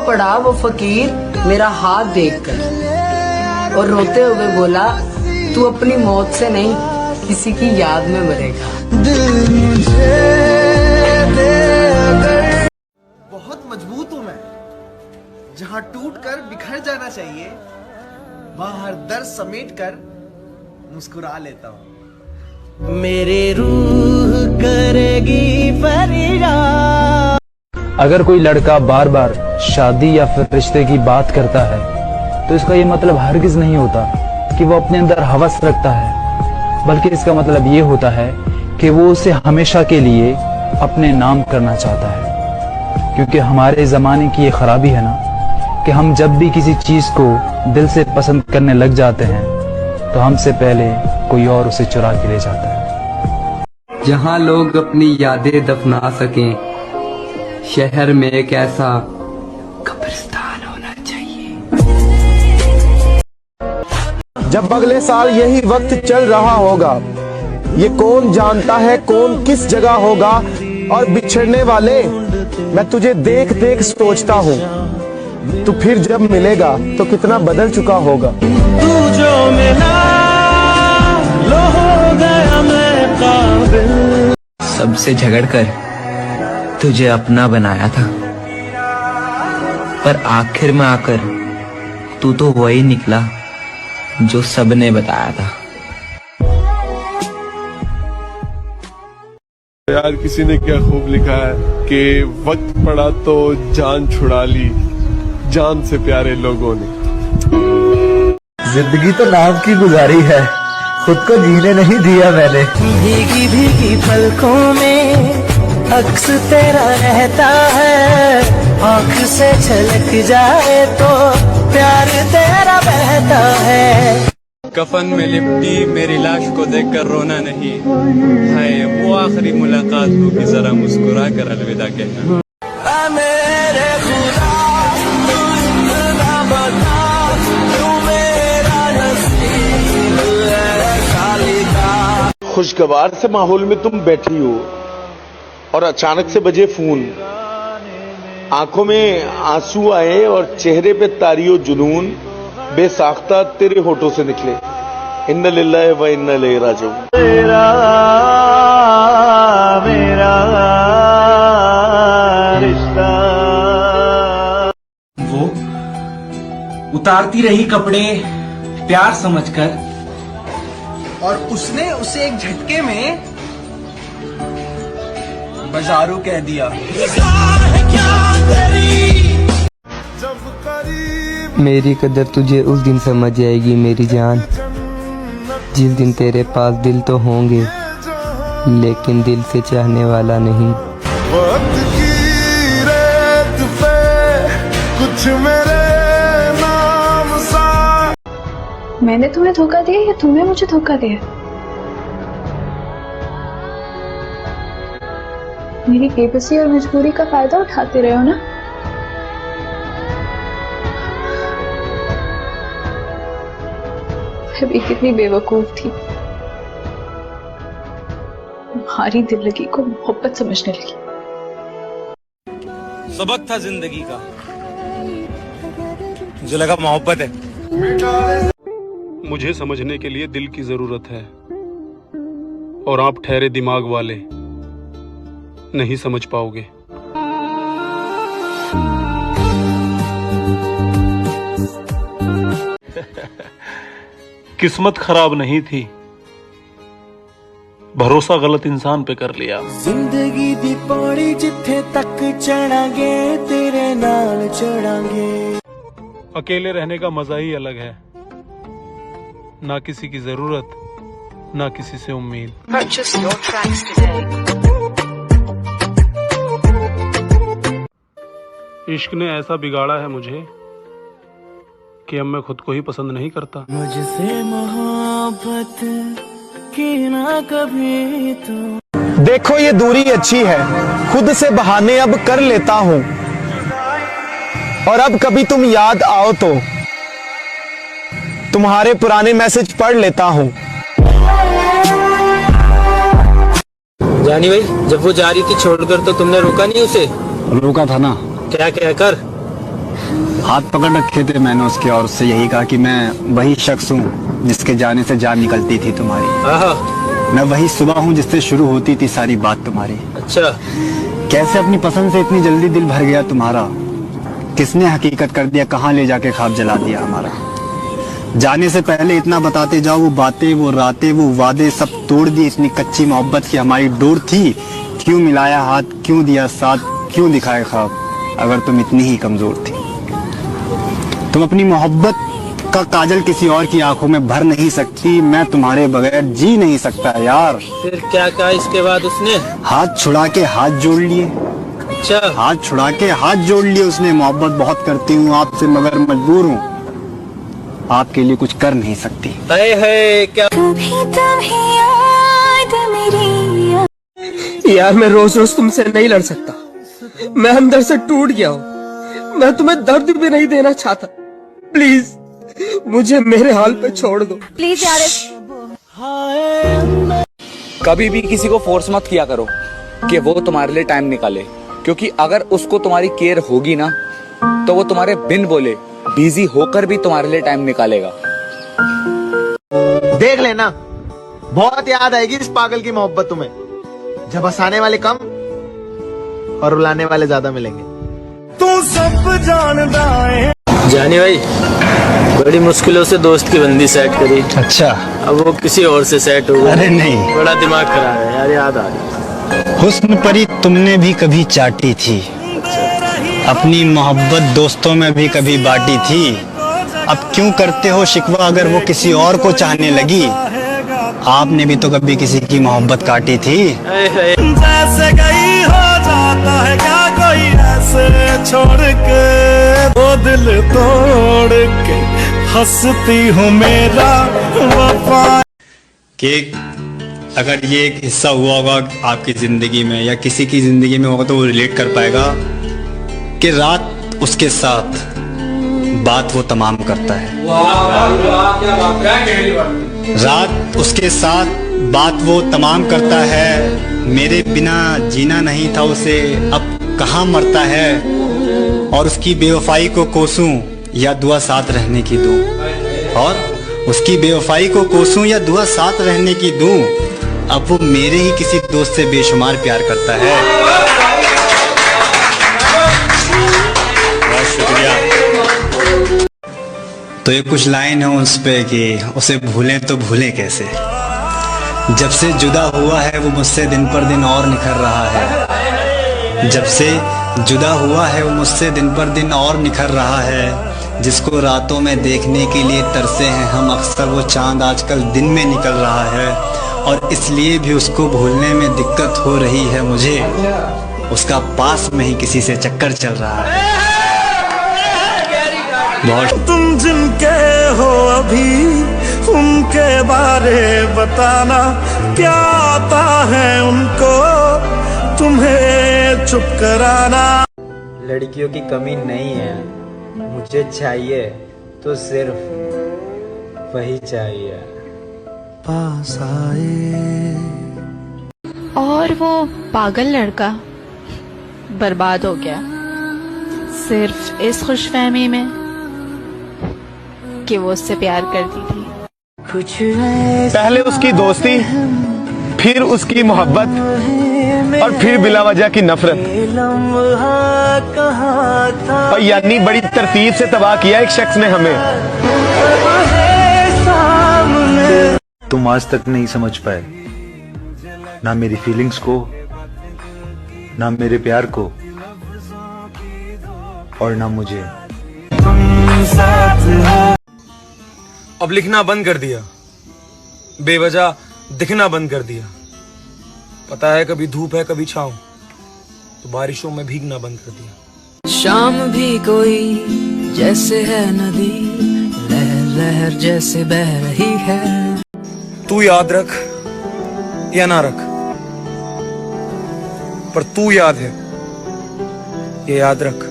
पड़ा वो फकीर मेरा हाथ देखकर और रोते हुए बोला, तू अपनी मौत से नहीं किसी की याद में मरेगा। बहुत मजबूत हूं मैं, जहां टूट कर बिखर जाना चाहिए वहां हर दर्द समेट कर मुस्कुरा लेता हूं। मेरे रूह करेगी फरियाद। अगर कोई लड़का बार बार शादी या फिर रिश्ते की बात करता है तो इसका ये मतलब हरगिज नहीं होता कि वो अपने अंदर हवस रखता है, बल्कि इसका मतलब ये होता है कि वो उसे हमेशा के लिए अपने नाम करना चाहता है। क्योंकि हमारे ज़माने की ये खराबी है ना कि हम जब भी किसी चीज़ को दिल से पसंद करने लग जाते हैं तो हमसे पहले कोई और उसे चुरा के ले जाता है। जहाँ लोग अपनी यादें दफना सकें, शहर में एक ऐसा कब्रिस्तान होना चाहिए। जब अगले साल यही वक्त चल रहा होगा, ये कौन जानता है कौन किस जगह होगा। और बिछड़ने वाले, मैं तुझे देख देख सोचता हूँ, तू फिर जब मिलेगा तो कितना बदल चुका होगा। तू जो मिला लो हो गया मैं काबिल। सबसे झगड़कर तुझे अपना बनाया था, पर आखिर में आकर तू तो वही निकला जो सबने बताया था। यार किसी ने क्या खूब लिखा है कि वक्त पड़ा तो जान छुड़ा ली जान से प्यारे लोगों ने। जिंदगी तो नाम की गुजारी है, खुद को जीने नहीं दिया मैंने। भीगी भीगी पलकों में अक्स तेरा रहता है, आँख से छलक जाए तो प्यार तेरा बहता है। कफन में लिपटी मेरी लाश को देखकर रोना नहीं है, वो आखिरी मुलाकात होगी जरा मुस्कुरा कर अलविदा कहना। मेरे खुदा ना बता तू मेरा नसीब है खालिदा। खुशगवार से माहौल में तुम बैठी हो और अचानक से बजे फोन, आंखों में आंसू आए और चेहरे पे तारियो जुनून बेसाख्ता तेरे होठों से निकले। इन्ना लिल्लाहि व इन्ना इलैहि राजिऊन। मेरा रिश्ता। वो उतारती रही कपड़े प्यार समझकर, और उसने उसे एक झटके में बाजारू कह दिया। मेरी कदर तुझे उस दिन समझ आएगी मेरी जान, जिस दिन तेरे पास दिल तो होंगे लेकिन दिल से चाहने वाला नहीं। वक्त की रेत पे कुछ मेरे नाम सा। मैंने तुम्हें धोखा दिया या तुमने मुझे धोखा दिया? मेरी बेबसी और मजबूरी का फायदा उठाते रहे हो ना। मैं भी कितनी बेवकूफ थी, तुम्हारी दिल लगी को मोहब्बत समझने लगी। सबक था जिंदगी का, मुझे लगा मोहब्बत है। मुझे समझने के लिए दिल की जरूरत है और आप ठहरे दिमाग वाले नहीं समझ पाओगे। किस्मत खराब नहीं थी, भरोसा गलत इंसान पे कर लिया। जिंदगी दी पौड़ी जिथे तक चढ़ांगे तेरे नाल चढ़ांगे। अकेले रहने का मजा ही अलग है, ना किसी की जरूरत ना किसी से उम्मीद। इश्क ने ऐसा बिगाड़ा है मुझे कि अब मैं खुद को ही पसंद नहीं करता। मुझसे मोहब्बत की ना कभी तो। देखो ये दूरी अच्छी है, खुद से बहाने अब कर लेता हूँ, और अब कभी तुम याद आओ तो तुम्हारे पुराने मैसेज पढ़ लेता हूँ। जानी भाई, जब वो जा रही थी छोड़कर तो तुमने रोका नहीं उसे? रोका था ना। क्या क्या कर? हाथ पकड़ रखे थे मैंने उसके और उससे यही कहा कि मैं वही शख्स हूँ जिसके जाने से जान निकलती थी तुम्हारी। मैं वही सुबह हूँ जिससे शुरू होती थी सारी बात तुम्हारी। अच्छा, कैसे अपनी पसंद से इतनी जल्दी दिल भर गया तुम्हारा? किसने हकीकत कर दिया, कहाँ ले जाके ख्वाब जला दिया हमारा? जाने से पहले इतना बताते जाओ, वो बातें, वो रातें, वो वादे सब तोड़ दी। इतनी कच्ची मोहब्बत की हमारी डोर थी, क्यों मिलाया हाथ, क्यों दिया साथ, क्यों दिखाए ख्वाब? अगर तुम इतनी ही कमजोर थी, तुम अपनी मोहब्बत का काजल किसी और की आंखों में भर नहीं सकती। मैं तुम्हारे बगैर जी नहीं सकता यार। फिर क्या कहा इसके बाद उसने? हाथ छुड़ा के हाथ जोड़ लिए। अच्छा, हाथ छुड़ा के हाथ जोड़ लिए उसने। मोहब्बत बहुत करती हूँ आपसे, मगर मजबूर हूँ, आपके लिए कुछ कर नहीं सकती। है क्या? यार मैं रोज रोज तुमसे नहीं लड़ सकता, मैं अंदर से टूट गया हूँ। मैं तुम्हें दर्द भी नहीं देना चाहता, प्लीज मुझे मेरे हाल पे छोड़ दो प्लीज यार। कभी भी किसी को फोर्स मत किया करो कि वो तुम्हारे लिए टाइम निकाले, क्योंकि अगर उसको तुम्हारी केयर होगी ना तो वो तुम्हारे बिन बोले बिजी होकर भी तुम्हारे लिए टाइम निकालेगा। देख लेना, बहुत याद आएगी इस पागल की मोहब्बत तुम्हें, जब हंसाने वाले कम और रुलाने वाले ज्यादा मिलेंगे। तू सब जानता है। जानी भाई, बड़ी मुश्किलों से दोस्त की बंदी सेट करी। अच्छा, अब वो किसी और से सेट हो गई। अरे नहीं, बड़ा दिमाग खराब है यार, याद आ गई। हुस्न परी तुमने भी कभी चाटी थी, अपनी मोहब्बत दोस्तों में भी कभी बांटी थी। अब क्यों करते हो शिकवा अगर वो किसी और को चाहने लगी? आपने भी तो कभी किसी की मोहब्बत काटी थी। जैसे गई हो जाता है क्या कोई ऐसे छोड़ के, वो दिल तोड़ के हंसती हूँ मेरा वफा। कि अगर ये एक हिस्सा हुआ होगा आपकी जिंदगी में या किसी की जिंदगी में होगा तो वो रिलेट कर पाएगा कि रात उसके साथ बात वो तमाम करता है। रात उसके साथ बात वो तमाम करता है। मेरे बिना जीना नहीं था उसे, अब कहाँ मरता है? और उसकी बेवफाई को कोसूं या दुआ साथ रहने की दूं? और उसकी बेवफाई को कोसूं या दुआ साथ रहने की दूं? अब वो मेरे ही किसी दोस्त से बेशुमार प्यार करता है। बहुत शुक्रिया। तो ये कुछ लाइन है उस पे कि उसे भूलें तो भूलें कैसे, जब से जुदा हुआ है वो मुझसे दिन पर दिन और निखर रहा है। जब से जुदा हुआ है वो मुझसे दिन पर दिन और निखर रहा है। जिसको रातों में देखने के लिए तरसे हैं हम अक्सर, वो चांद आजकल दिन में निकल रहा है। और इसलिए भी उसको भूलने में दिक्कत हो रही है मुझे, उसका पास में ही किसी से चक्कर चल रहा है। तुम जिनके हो अभी उनके बारे बताना, क्या आता है उनको तुम्हें चुप कराना। लड़कियों की कमी नहीं है, मुझे चाहिए तो सिर्फ वही चाहिए। पास आए और वो पागल लड़का बर्बाद हो गया सिर्फ इस खुशफहमी में कि वो उससे प्यार करती थी। पहले उसकी दोस्ती, फिर उसकी मोहब्बत और फिर बिला वजह की नफरत, और यानी बड़ी तरतीब से तबाह किया एक शख्स ने हमें। तुम आज तक नहीं समझ पाए ना मेरी फीलिंग्स को, ना मेरे प्यार को, और ना मुझे। अब लिखना बंद कर दिया, बेवजह दिखना बंद कर दिया। पता है कभी धूप है कभी छाँव, तो बारिशों में भीगना बंद कर दिया। शाम भी कोई जैसे है नदी, लहर लहर जैसे बह रही है। तू याद रख या ना रख, पर तू याद है ये याद रख।